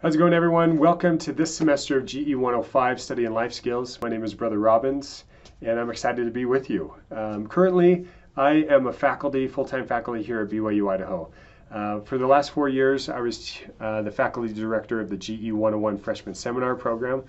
How's it going, everyone? Welcome to this semester of GE 105, Study and Life Skills. My name is Brother Robbins, and I'm excited to be with you. Currently, I am a full-time faculty here at BYU, Idaho. For the last 4 years, I was the faculty director of the GE 101 Freshman Seminar Program,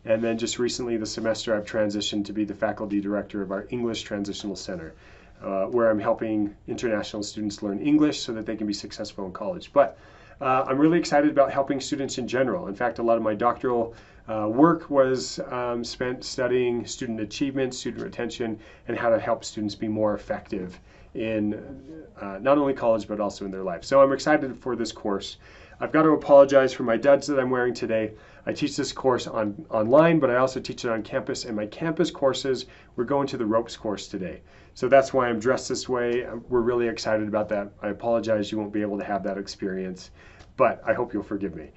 and then just recently this semester, I've transitioned to be the faculty director of our English Transitional Center, where I'm helping international students learn English so that they can be successful in college. But I'm really excited about helping students in general. In fact, a lot of my doctoral work was spent studying student achievement, student retention, and how to help students be more effective in not only college, but also in their life. So I'm excited for this course. I've got to apologize for my duds that I'm wearing today. I teach this course online, but I also teach it on campus. And my campus courses, we're going to the ropes course today. So that's why I'm dressed this way. We're really excited about that. I apologize you won't be able to have that experience, but I hope you'll forgive me.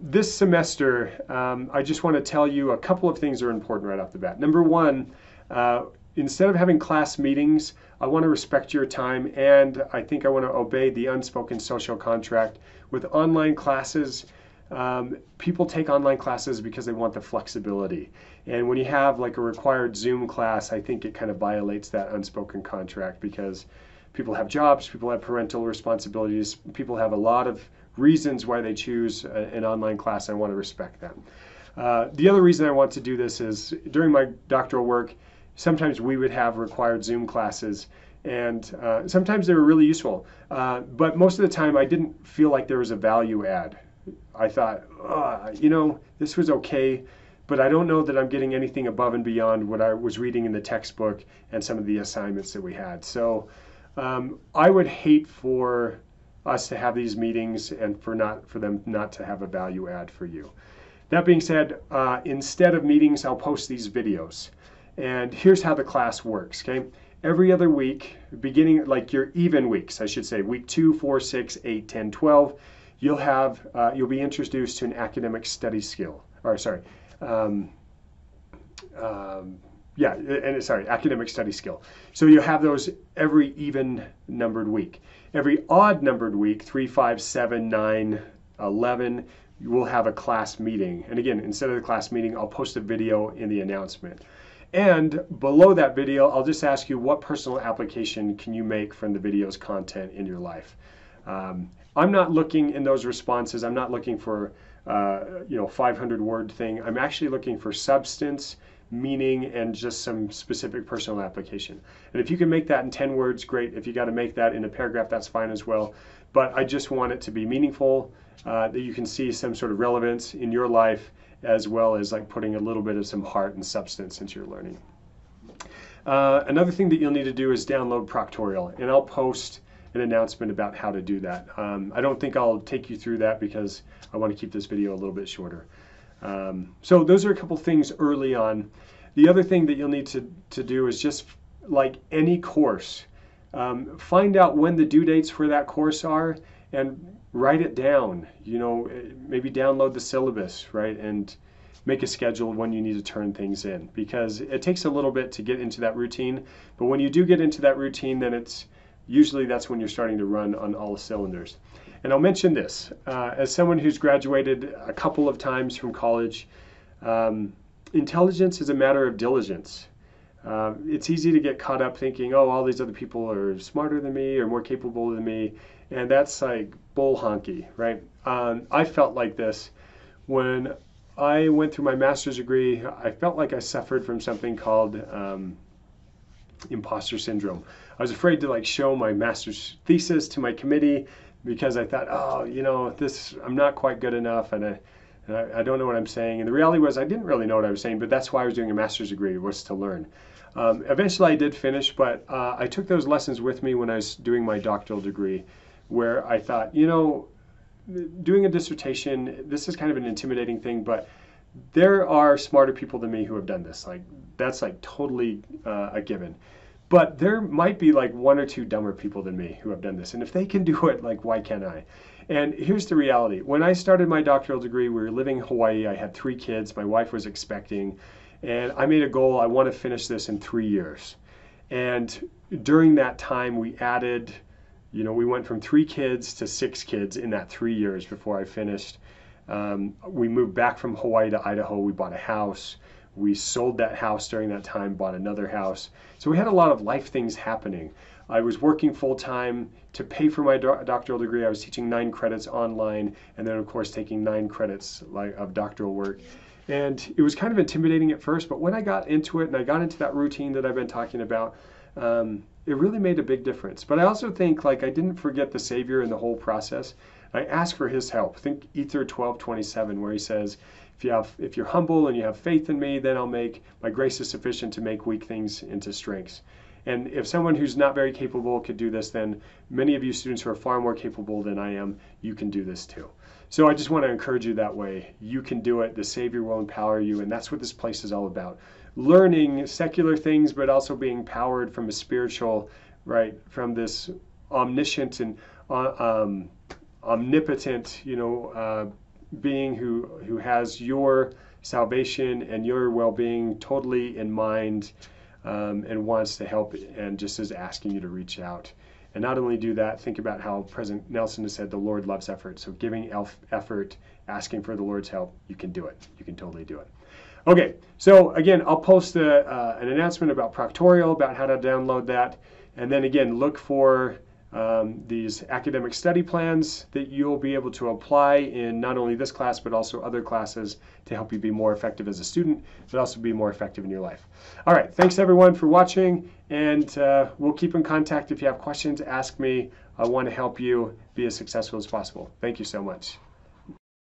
This semester, I just want to tell you a couple of things that are important right off the bat. Number one, instead of having class meetings, I want to respect your time, and I think I want to obey the unspoken social contract. With online classes, people take online classes because they want the flexibility. And when you have like a required Zoom class, I think it kind of violates that unspoken contract because people have jobs, people have parental responsibilities, people have a lot of reasons why they choose an online class. I want to respect them. The other reason I want to do this is during my doctoral work, sometimes we would have required Zoom classes, and sometimes they were really useful. But most of the time I didn't feel like there was a value add. I thought, this was okay, but I don't know that I'm getting anything above and beyond what I was reading in the textbook and some of the assignments that we had. So I would hate for us to have these meetings and for them not to have a value add for you. That being said, instead of meetings, I'll post these videos. And here's how the class works, okay? Every other week, beginning like your even weeks, I should say, week 2, 4, 6, 8, 10, 12, you'll be introduced to an academic study skill, academic study skill. So you have those every even numbered week. Every odd numbered week, 3, 5, 7, 9, 11, you will have a class meeting. And again, instead of the class meeting, I'll post a video in the announcement. And below that video, I'll just ask you what personal application can you make from the video's content in your life. I'm not looking in those responses, I'm not looking for 500 word thing. I'm actually looking for substance, meaning, and just some specific personal application. And if you can make that in 10 words, great. If you got to make that in a paragraph, that's fine as well. But I just want it to be meaningful, that you can see some sort of relevance in your life, as well as like putting a little bit of some heart and substance into your learning. Another thing that you'll need to do is download Proctorial, and I'll post an announcement about how to do that. I don't think I'll take you through that because I want to keep this video a little bit shorter. So those are a couple things early on. The other thing that you'll need to do is just like any course, find out when the due dates for that course are and write it down. Maybe download the syllabus, right? And make a schedule when you need to turn things in, because it takes a little bit to get into that routine. But when you do get into that routine, then that's when you're starting to run on all cylinders. And I'll mention this, as someone who's graduated a couple of times from college, intelligence is a matter of diligence. It's easy to get caught up thinking, oh, all these other people are smarter than me or more capable than me, and that's like bull honky, right? I felt like this when I went through my master's degree. I felt like I suffered from something called imposter syndrome. I was afraid to show my master's thesis to my committee because I thought, I'm not quite good enough, and I don't know what I'm saying. And the reality was I didn't really know what I was saying, but that's why I was doing a master's degree, was to learn. Eventually I did finish, but I took those lessons with me when I was doing my doctoral degree, where I thought, doing a dissertation, this is kind of an intimidating thing, but there are smarter people than me who have done this. That's totally a given. But there might be 1 or 2 dumber people than me who have done this. And if they can do it, why can't I? And here's the reality. When I started my doctoral degree, we were living in Hawaii. I had 3 kids. My wife was expecting. And I made a goal. I want to finish this in 3 years. And during that time, we added, we went from 3 kids to 6 kids in that 3 years before I finished. We moved back from Hawaii to Idaho. We bought a house. We sold that house during that time, bought another house. So we had a lot of life things happening. I was working full-time to pay for my doctoral degree. I was teaching 9 credits online, and then of course taking 9 credits of doctoral work. And it was kind of intimidating at first, but when I got into it and I got into that routine that I've been talking about, it really made a big difference. But I also think I didn't forget the Savior in the whole process. I asked for his help. Think Ether 12:27, where he says, if you're humble and you have faith in me, then my grace is sufficient to make weak things into strengths. And if someone who's not very capable could do this, then many of you students who are far more capable than I am, you can do this too. So I just want to encourage you that way. You can do it. The Savior will empower you, and that's what this place is all about. Learning secular things, but also being powered from a spiritual, right, from this omniscient and omnipotent, being who has your salvation and your well-being totally in mind, and wants to help, and just is asking you to reach out. And not only do that, think about how President Nelson has said the Lord loves effort. So giving effort, asking for the Lord's help, you can do it. You can totally do it. Okay, so again, I'll post an announcement about Proctorial, about how to download that. And then again, look for these academic study plans that you'll be able to apply in not only this class, but also other classes to help you be more effective as a student, but also be more effective in your life. All right, thanks everyone for watching, and we'll keep in contact. If you have questions, ask me. I want to help you be as successful as possible. Thank you so much.